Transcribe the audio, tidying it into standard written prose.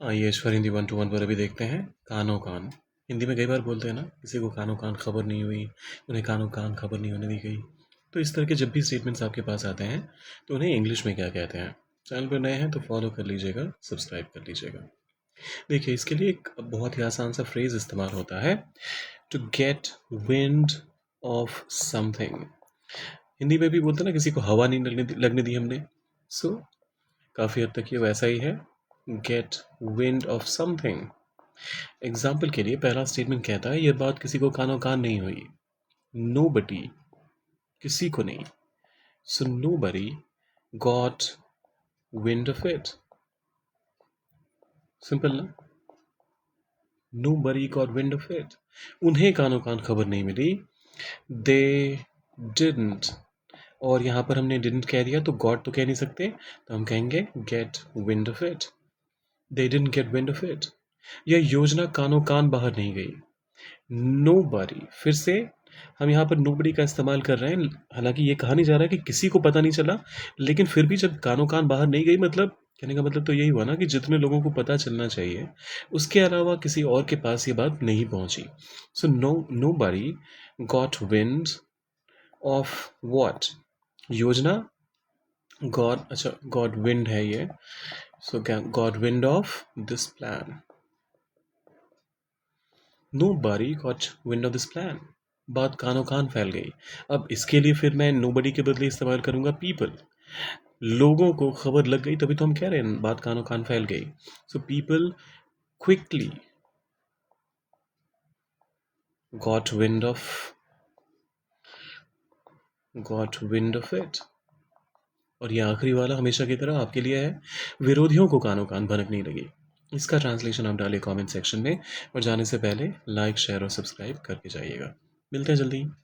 आइए ईश्वर हिंदी 1 to 1 पर अभी देखते हैं कानो कान। हिंदी में कई बार बोलते हैं ना, किसी को कानो कान खबर नहीं हुई, उन्हें कानो कान खबर नहीं होने दी गई। तो इस तरह के जब भी स्टेटमेंट्स आपके पास आते हैं तो उन्हें इंग्लिश में क्या कहते हैं। चैनल पर नए हैं तो फॉलो कर लीजिएगा, सब्सक्राइब कर लीजिएगा। देखिए, इसके लिए एक बहुत ही आसान सा फ्रेज इस्तेमाल होता है, to get wind of something. Hindi में भी बोलते हैं ना, किसी को हवा नहीं लगने दी हमने। सो काफ़ी हद तक ये वैसा ही है, get wind of something. Example के लिए पहला स्टेटमेंट कहता है, यह बात किसी को कानो कान नहीं हुई। नोबडी, किसी को नहीं। So nobody got wind of it. Simple ना। Nobody got wind of it, उन्हें कानो कान खबर नहीं मिली। दे डिडंट, और यहां पर हमने डिडंट कह दिया तो गॉट तो कह नहीं सकते, तो हम कहेंगे get wind of it. They didn't get wind of it. यह योजना कानो कान बाहर नहीं गई। नोबडी, फिर से हम यहाँ पर नोबडी का इस्तेमाल कर रहे हैं, हालांकि ये कहा नहीं जा रहा है कि किसी को पता नहीं चला, लेकिन फिर भी जब कानो कान बाहर नहीं गई, मतलब कहने का मतलब तो यही हुआ ना कि जितने लोगों को पता चलना चाहिए उसके अलावा किसी और के पास ये बात नहीं पहुंची। So nobody got wind of what, योजना। गॉड, अच्छा गॉड विंड है ये, so got wind of this plan. Nobody got wind of this plan, बात कानो कान फैल गई। अब इसके लिए फिर मैं नोबडी के बदले इस्तेमाल करूंगा पीपल। लोगों को खबर लग गई, तभी तो हम कह रहे हैं बात कानो कान फैल गई। So people quickly got wind of it. और ये आखिरी वाला हमेशा की तरह आपके लिए है, विरोधियों को कानो कान भनक नहीं लगी। इसका ट्रांसलेशन आप डालिए कमेंट सेक्शन में, और जाने से पहले लाइक शेयर और सब्सक्राइब करके जाइएगा। मिलते हैं जल्दी।